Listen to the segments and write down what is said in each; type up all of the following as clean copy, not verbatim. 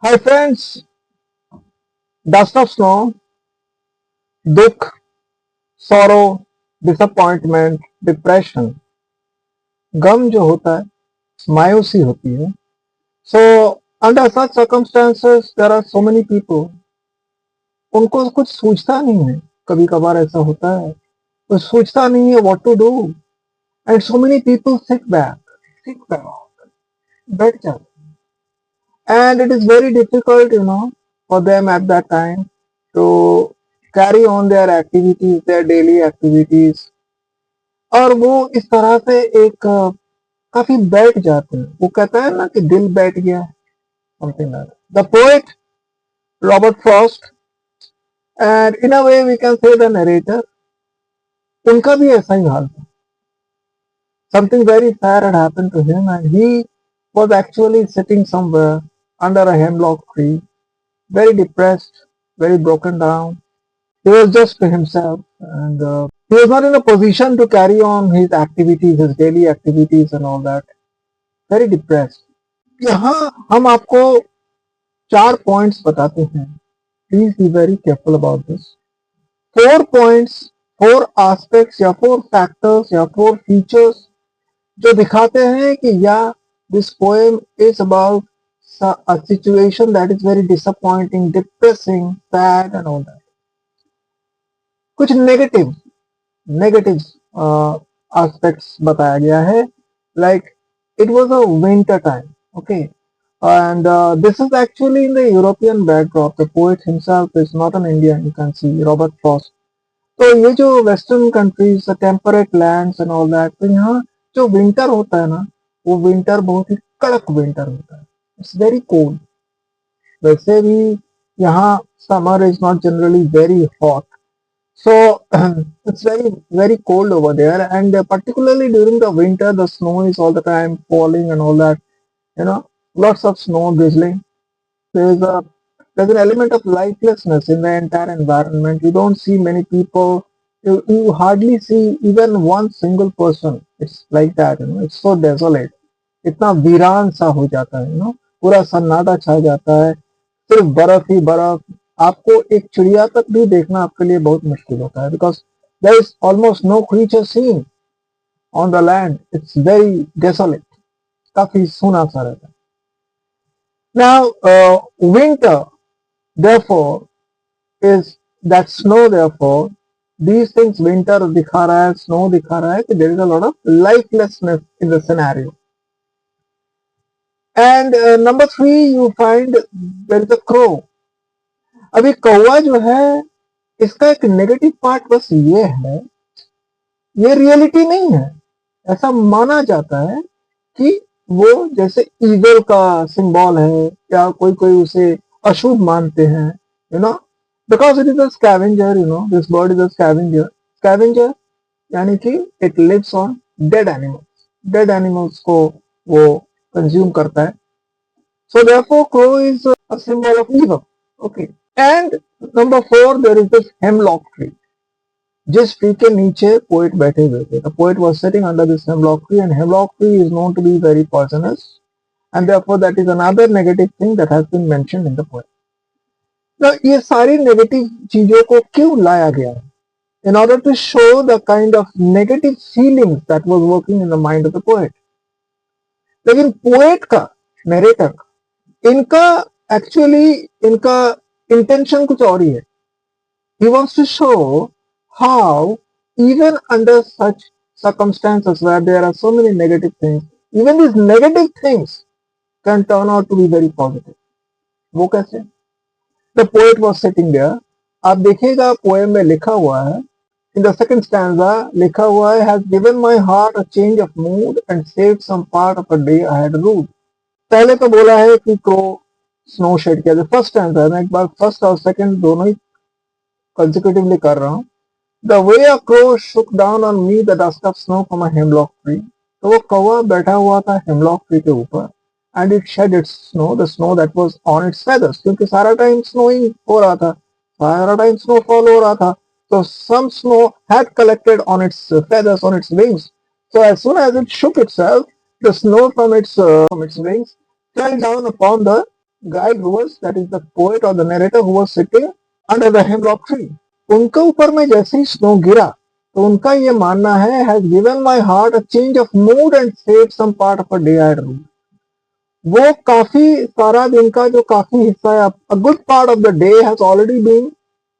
Hi friends, dust of snow, दुख, sorrow, disappointment, depression, गम जो होता है, मायूसी होती है. So under such circumstances, there are so many people. उनको कुछ सूझता नहीं है. कभी कभार ऐसा होता है. कुछ सूझता नहीं है what to do. And so many people sit back, बैठ जाते. And it is very difficult, for them at that time to carry on their activities, their daily activities. और वो इस तरह से एक काफी बैठ जाते हैं. वो कहता है ना कि दिल बैठ गया, something like the poet Robert Frost, and in a way we can say the narrator. उनका भी ऐसा ही हाल था. Something very sad had happened to him and he was actually sitting somewhere under a hemlock tree, very depressed, very broken down. He was just to himself, and he was not in a position to carry on his activities, his daily activities and all that. Very depressed. यहाँ हम आपको 4 points बताते हैं. Please be very careful about this. 4 points, 4 aspects या 4 factors या 4 features जो दिखाते हैं कि this poem is about a situation that is very disappointing, depressing, sad and all that. कुछ नेगेटिव aspects बताया गया है. Like it was a winter time, okay, and this is actually in the European backdrop. The poet himself is not an Indian. You can see Robert Frost. तो ये जो western countries, temperate lands and all that, तो यहाँ जो winter होता है ना, वो विंटर बहुत ही कड़क विंटर होता है. It's very cold. वैसे भी यहाँ summer is not generally very hot. So it's very cold over there, and particularly during the winter, the snow is all the time falling and all that. You know, lots of snow drizzling. There's a there's an element of lifelessness in the entire environment. You don't see many people. You hardly see even one single person. It's like that. It's so desolate. इतना वीरान सा हो जाता है. पूरा सन्नाटा छा जाता है. सिर्फ बर्फ ही बर्फ. आपको एक चिड़िया तक भी देखना आपके लिए बहुत मुश्किल होता है, because there is almost no creature seen on the land. It's very desolate. काफी सूना सा रहता है. Now winter therefore is that snow. Therefore these things, winter दिखा रहा है, snow दिखा रहा है कि there is a lot of lifelessness in the scenario. And number 3, you find there is a crow. अभी कौवा जो है, इसका एक नेगेटिव पार्ट बस ये है, ये रियलिटी नहीं है. ऐसा माना जाता है कि वो जैसे ईगल का सिंबल है, या कोई कोई उसे अशुभ मानते हैं. You know because it is a scavenger. This bird is a scavenger. Scavenger यानी कि it lives on dead animals. Dead animals को वो कंज्यूम करता है. So therefore crow is a symbol of evil. Okay. And number 4, there is this hemlock tree. जिस tree के नीचे poet बैठे हुए थे. The poet was sitting under this hemlock tree, and hemlock tree is known to be very poisonous, and therefore that is another negative thing that has been mentioned in the poem. तो ये सारी negative चीजों को क्यों लाया गया है? In order to show the kind of negative feelings that was working in the mind of the poet. लेकिन पोएट का, नरेटर का, इनका एक्चुअली इनका इंटेंशन कुछ और ही है. He wants to show how even under such circumstances where there are so many negative things, even these negative things can turn out to be very positive. वो कैसे? The poet was sitting there. आप देखिएगा poem में लिखा हुआ है, in the second stanza लिखा हुआ है, has given my heart a change of mood and saved some part of a day I had rued. पहले तो बोला है कि क्रो स्नो शेड किया. फर्स्ट स्टैंजा, मैं एक बार फर्स्ट और सेकंड दोनों ही कंसेक्यूटिवली कर रहा हूँ. The way a crow shook down on me the dust of snow from a hemlock tree. तो वो कौवा बैठा हुआ था हेमलॉक ट्री के ऊपर, and it shed its snow, the snow that was on its feathers. क्योंकि सारा टाइम स्नोइंग हो रहा था, सारा टाइम स्नोफॉल हो रहा था. So some snow had collected on its feathers, on its wings. So as soon as it shook itself, the snow from its wings fell down upon the guy who was, that is the poet or the narrator who was sitting under the hemlock tree. उनके ऊपर में जैसे ही snow गिरा तो उनका ये मानना है, has given my heart a change of mood and save some part of a day I rued. वो काफी सारा दिन का जो काफी हिस्सा है, a good part of the day has already been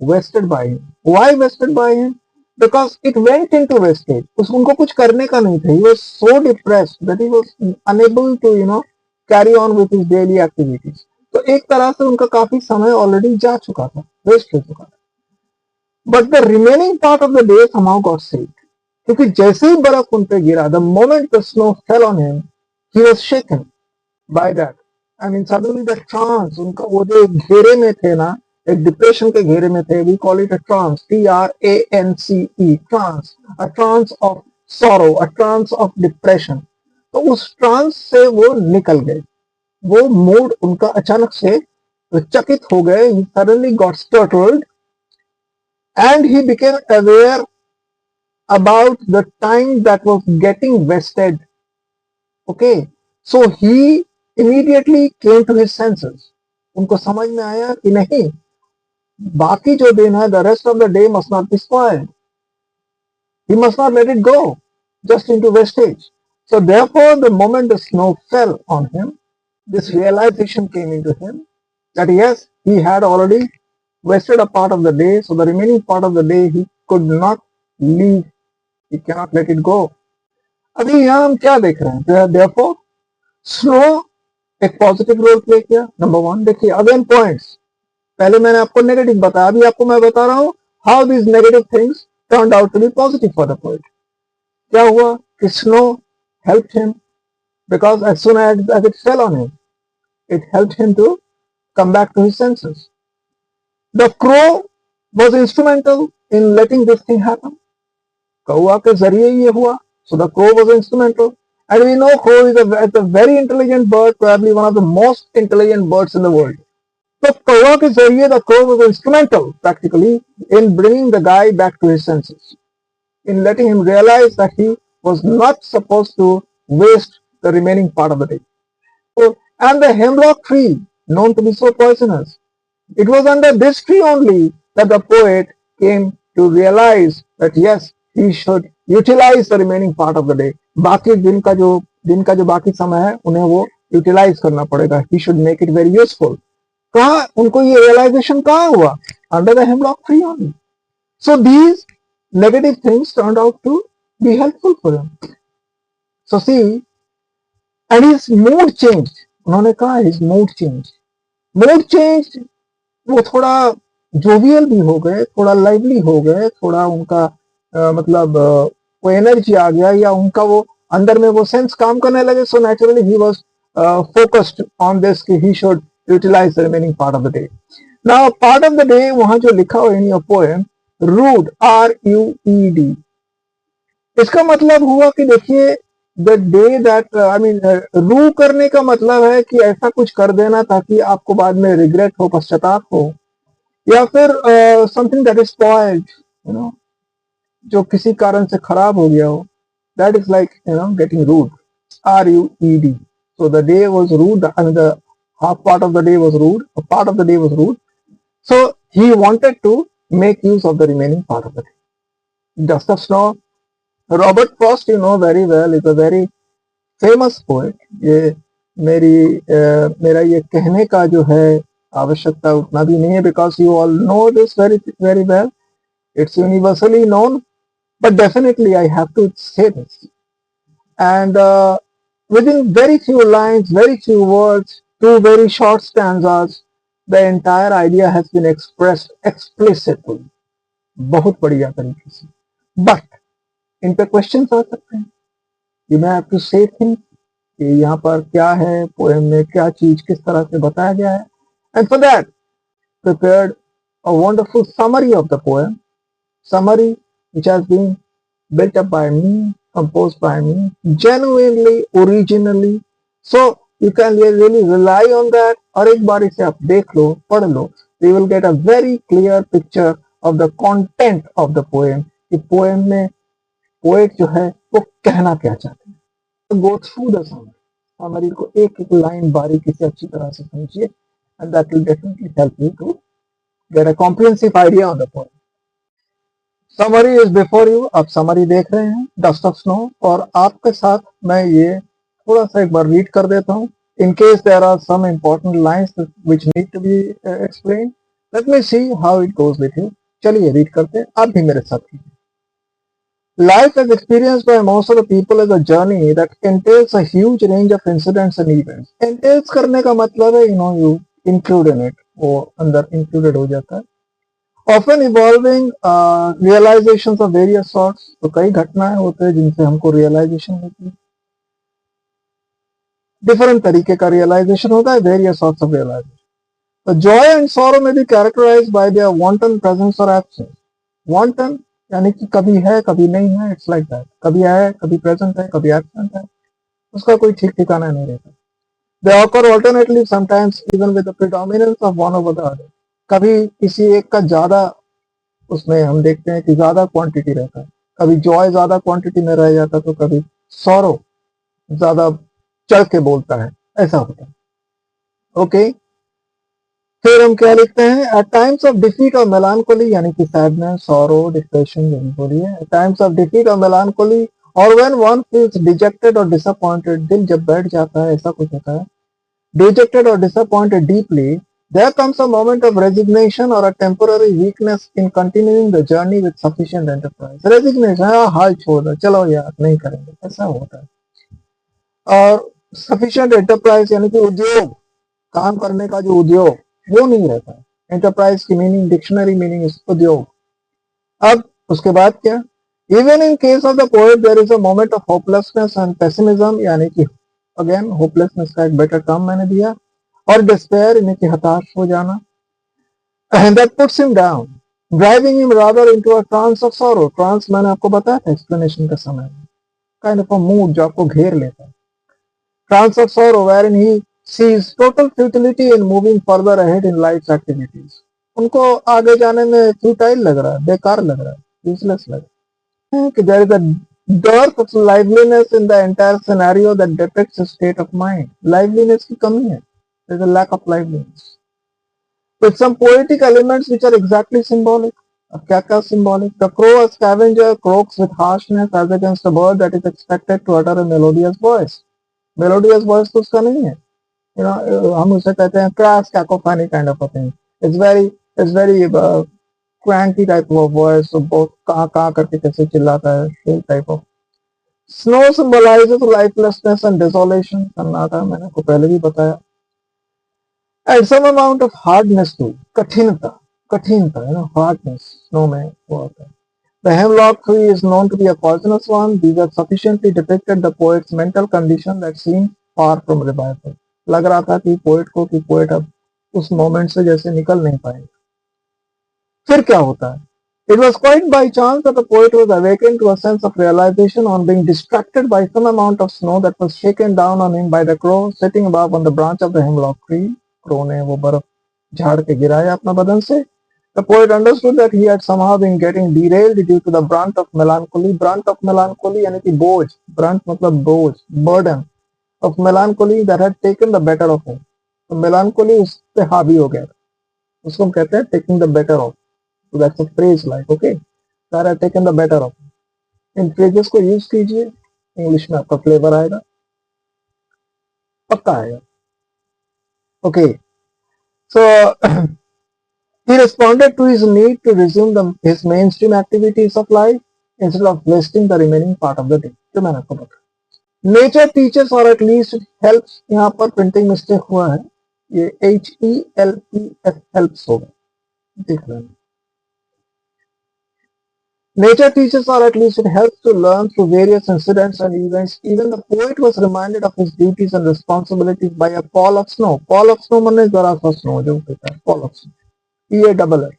wasted by him. Why wasted by him? Because it went into wastage. उस उनको कुछ करने का नहीं था। He was so depressed that he was unable to carry on with his daily activities. तो एक तरह से उनका काफी समय ऑलरेडी जा चुका था, वेस्ट हो चुका था। But the remaining part of the day somehow got saved, क्योंकि जैसे ही बर्फ उन पे गिरा, the moment the snow fell on him, he was shaken by that. I mean suddenly the trance, उनका वो जो एक घेरे में थे ना, एक डिप्रेशन के घेरे में थे, we call it a trance, TRANCE, trance, a trance of sorrow, a trance of depression. तो उस ट्रांस से वो निकल गए। वो मूड उनका अचानक से चकित हो गए। He suddenly got startled and he became aware about the time that was getting wasted. Okay, so he immediately came to his senses. उनको समझ में आया कि नहीं, बाकी जो दिन है, the rest of the day must not be spoiled. He must not let it go just into wastage. So therefore, the moment the snow fell on him, this realization came into him that yes, he had already wasted a part of the day, so the remaining part of the day he could not leave, he cannot let it go. अभी यहाँ हम क्या देख रहे हैं? Therefore, snow एक positive role play किया, number one. देखिए अगेन पॉइंट्स, पहले मैंने आपको नेगेटिव बताया, अभी आपको मैं बता रहा हूँ how this negative things turned out to be positive for the poet. क्या हुआ कि snow helped him because as soon as it fell on him, it helped him to come back to his senses. The crow was instrumental in letting this thing happen. कौवा के जरिए ये हुआ, so the crow was instrumental. And we know crow is a very intelligent bird, probably one of the most intelligent birds in the world. So कौवा के जरिए the crow was instrumental practically in bringing the guy back to his senses, in letting him realize that he was not supposed to waste the remaining part of the day. And the hemlock tree, known to be so poisonous, it was under this tree only that the poet came to realize that yes, he should utilize the remaining part of the day. बाकी दिन का जो बाकी समय है उन्हें वो utilise करना पड़ेगा. He should make it very useful. कहाँ उनको ये realization कहाँ हुआ? Under the hemlock tree only. So these negative things turned out to be helpful for him. So see, and his mood changed. उन्होंने कहा his mood changed. Mood changed. वो थोड़ा jovial भी हो गए, थोड़ा लाइवली हो गए, थोड़ा उनका मतलब वो एनर्जी आ गया, या उनका वो अंदर में वो सेंस काम करने लगे. So naturally he was focused on this कि he should utilise the remaining part of the day. Now part of the day वहां जो लिखा हुआ in your poem, rued, RUED, इसका मतलब हुआ कि देखिए the day that I mean rue करने का मतलब है कि ऐसा कुछ कर देना ताकि आपको बाद में रिग्रेट हो, पश्चाताप हो, या फिर समथिंग दैट इज स्पॉइल्ड, जो किसी कारण से खराब हो गया हो. That is like getting rued, RUED. So the day was rude, and the half part of the day was rude, a part of the day was rude. So he wanted to make use of the remaining part of the day. Dust of Snow, Robert Frost, you know very well, is a very famous poet. ये मेरा ये कहने का जो है आवश्यकता उतना भी नहीं है, because you all know this very well. It's universally known, but definitely I have to say this. And within very few lines, very few words, two very short stanzas, the entire idea has been expressed explicitly. बहुत बढ़िया तरीके से. But इन पे questions आ सकते हैं. You may have to say things कि यहाँ पर क्या है, पोएम में क्या चीज किस तरह से बताया गया है. And for that, prepared a wonderful summary of the poem, summary which has been built up by me, composed by me, genuinely, originally. So you can really rely on that. और एक बार इसे आप देख लो, पढ़ लो, you will get a very clear picture of the content of the poem. कि poem में poet जो है वो कहना क्या चाहते हैं. Go through the summary. Summary को एक एक लाइन बारीकी से अच्छी तरह से समझिए. and that will definitely help you to get a comprehensive idea on the point. Summary is before you, आप समरी देख रहे हैं डस्ट ऑफ स्नो, और आपके साथ मैं ये थोड़ा सा एक बार रीड कर देता हूँ in case there are some important lines which need to be explained. Let me see how it goes with you. चलिए रीड करते हैं, आप भी मेरे साथ कीजिए. Life as experienced by most of the people is a journey that entails a huge range of incidents and events. Entails करने का मतलब है you include in it, वो अंदर included हो जाता है. Often evolving realizations of various sorts. तो कई घटनाएं होते हैं जिनसे हमको realization होती है. Different तरीके का realization होता है, various sorts of realization. The joy and sorrow may be characterized by their wanton presence or absence. Wanton यानी कि कभी है कभी नहीं है, इट्स लाइक दैट. कभी है कभी प्रेजेंट है कभी एब्सेंट है, उसका कोई ठीक ठिकाना नहीं रहता. They occur alternately, sometimes even with the predominance of one over the other. कभी किसी एक का ज्यादा उसमें हम देखते हैं कि ज्यादा क्वांटिटी रहता है, कभी जॉय ज्यादा क्वांटिटी में रह जाता है, तो कभी सॉरो ज्यादा चढ़ के बोलता है, ऐसा होता है. ओके, फिर हम क्या लिखते हैं, एट टाइम्स ऑफ डिफीट और मेलानकोली यानी कि सैडनेस, सॉरो, डिप्रेशन जो भी बोलिए, एट टाइम्स ऑफ डिफीट और मेलानकोली, और व्हेन वन फील्स डिजेक्टेड और डिसअपॉइंटेड, दिल जब बैठ जाता है, ऐसा कुछ होता है, डिजेक्टेड और disappointed deeply, there comes a moment of resignation or a temporary weakness in continuing the journey with sufficient enterprise. Resignation, हाँ हाल छोड़ दो, चलो यार नहीं करेंगे, ऐसा होता है. और sufficient enterprise यानी कि उद्योग, काम करने का जो उद्योग वो नहीं रहता है. एंटरप्राइज की मीनिंग, डिक्शनरी मीनिंग इज उद्योग. अब उसके बाद क्या, even in case of the poet there is a moment of hopelessness and pessimism, यानी कि अगेन होपलेसनेस का एक बेटर टर्म मैंने दिया, और डिस्पेयर यानी कि हताश हो जाना, and that puts him down, driving him rather into a trance of sorrow. Trance मैंने आपको बताया था एक्सप्लेनेशन के समय में, kind of a mood जो आपको घेर लेता है. Trance of sorrow wherein he sees total futility in moving further ahead in life's activities. उनको आगे जाने में फ्यूटाइल लग रहा है, बेकार लग रहा है, यूजलेस लग रहा है, कि there is a dearth of liveliness in the entire scenario that depicts a state of mind. liveliness की कमी है, there is a lack of liveliness, with some poetic elements which are exactly symbolic. अब क्या क्या symbolic? The crow, a scavenger, croaks with harshness as against a bird that is expected to utter a melodious voice. Melodious voice तो उसका नहीं है, हम उसे कहते हैं crass cacophony kind of a thing. It's very cranky type of voice, so बहुत कहाँ करके कैसे चिल्लाता है, ये type of. Snow symbolizes lifelessness and desolation. सन्नाटा मैंने आपको पहले भी बताया. And some amount of hardness too, कठिनता, hardness, snow में वो होता है. The hemlock tree is known to be a poisonous one. These have sufficiently depicted the poet's mental condition that seemed far from revival. लग रहा था कि poet अब उस मोमेंट से जैसे निकल नहीं पाएगा. फिर क्या होता है? It was quite by chance that the poet was awakened to a sense of realization on being distracted by some amount of snow that was shaken down on him by the crow sitting above on the branch of the hemlock tree. Crow ने वो बर्फ झाड़ के गिराया अपना बदन से. The poet understood that he had somehow been getting derailed due to the brunt of melancholy. Brunt of melancholy यानी कि बोझ, brunt मतलब बोझ, burden of melancholy that had taken the better of him. तो melancholy उस पे हावी हो गया, उसको हम कहते हैं taking the better of. So that's a phrase like, okay, that had taken the better of. In phrases को यूज कीजिए, इंग्लिश में आपका फ्लेवर आएगा, पक्का आएगा. Okay, so he responded to his need to resume his mainstream activities of life instead of wasting the remaining part of the day. जो मैंने आपको बताया. Nature teaches or at least helps, यहाँ पर प्रिंटिंग मिस्टेक हुआ है, ये HELPS helps होगा, देख लेना. Nature teaches or at least it helps to learn through various incidents and events. Even the poet was reminded of his duties and responsibilities by a fall of snow. Fall of snow माने जरा सा snow जो होता है, fall of snow. PALL,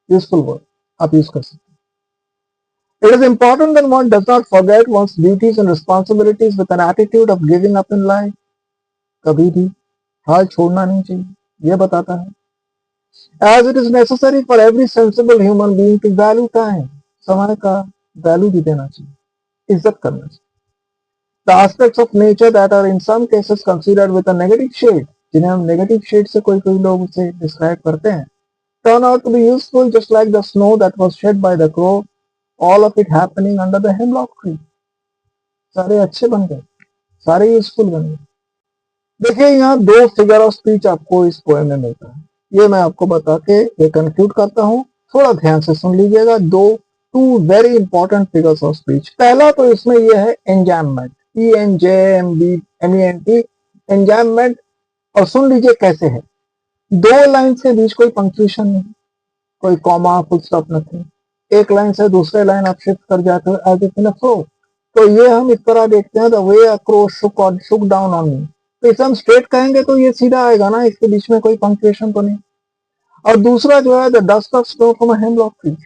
useful word, आप use कर सकते हैं. It is important that one does not forget one's duties and responsibilities with an attitude of giving up in life. कभी भी हाल छोड़ना नहीं चाहिए, यह बताता है. As it is necessary for every sensible human being to value time. समय का वैल्यू भी देना चाहिए, इज्जत करना चाहिए. The aspects of nature that are in some cases considered with a negative shade. जिन्हें हम नेगेटिव शेड से कोई कोई लोग उसे डिस्क्राइब करते हैं, turn out to be useful just like the snow that was shed by the crow, all of it happening under the hemlock tree. सारे अच्छे बन गए, सारे यूजफुल बन गए। देखिए यहाँ दो फिगर ऑफ स्पीच आपको इस पोएम में मिलता है, ये मैं आपको बता के ये कंक्लूड करता हूँ, थोड़ा ध्यान से सुन लीजिएगा। Two very important figures of speech. पहला तो इसमें ये है एंजाममेंट, ENJAMENT, एंजाममेंट। और सुन लीजिए कैसे है, दो लाइन के बीच कोई पंक्चुएशन नहीं, कोई कॉमा फुल स्टॉप नहीं, एक लाइन से दूसरे लाइन आप शिफ्ट कर जाते हो as if in a flow. तो ये हम इस तरह देखते हैं, the way a crow shook down on me. तो इसे हम स्ट्रेट कहेंगे तो ये सीधा आएगा ना, इसके बीच में कोई पंक्चुएशन तो नहीं। और दूसरा जो है the dust of snow from a hemlock tree.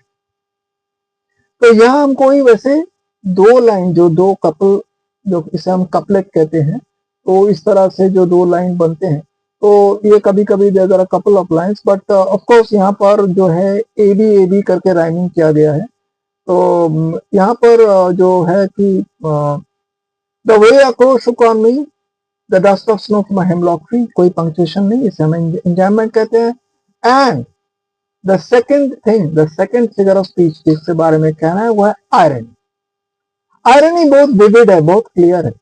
तो यहाँ हम कोई वैसे दो लाइन, जो दो कपल, जो इसे हम कपलेट कहते हैं, तो इस तरह से जो दो लाइन बनते हैं, तो ये कभी कभी there are couple of lines, but of course यहाँ पर जो है ए बी करके राइमिंग किया गया है। तो यहाँ पर जो है कि the way a crow Shuk on me, the dust of snow from a hemlock tree, कोई पंक्चुएशन नहीं, इसे हम एंजॉयमेंट कहते हैं। And the second thing, the second figure of speech जिसके बारे में कहना है वो है आयरनी। आयरनी बहुत विविड है, बहुत क्लियर है,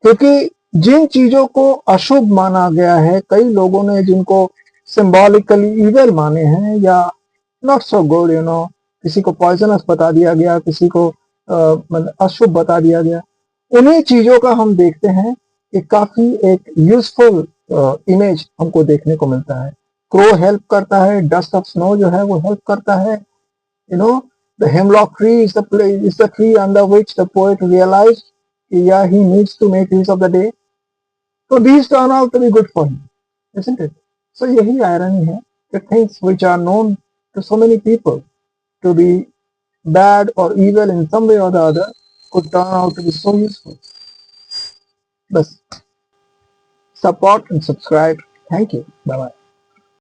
क्योंकि जिन चीजों को अशुभ माना गया है, कई लोगों ने जिनको सिंबॉलिकली इविल माने हैं या नॉट सो गुड, किसी को पॉइजनस बता दिया गया, किसी को मतलब अशुभ बता दिया गया, उन्हीं चीजों का हम देखते हैं कि काफी एक यूजफुल इमेज हमको देखने को मिलता है। क्रो हेल्प करता है, डस्ट ऑफ स्नो जो है वो हेल्प करता है, the hemlock tree is the tree under which the poet realized yeah, he needs to make use of the day. So these turn out to be good for him, isn't it? So यही irony है कि things which are known to so many people to be bad or evil in some way or the other could turn out to be so useful. बस support and subscribe. Thank you. Bye bye.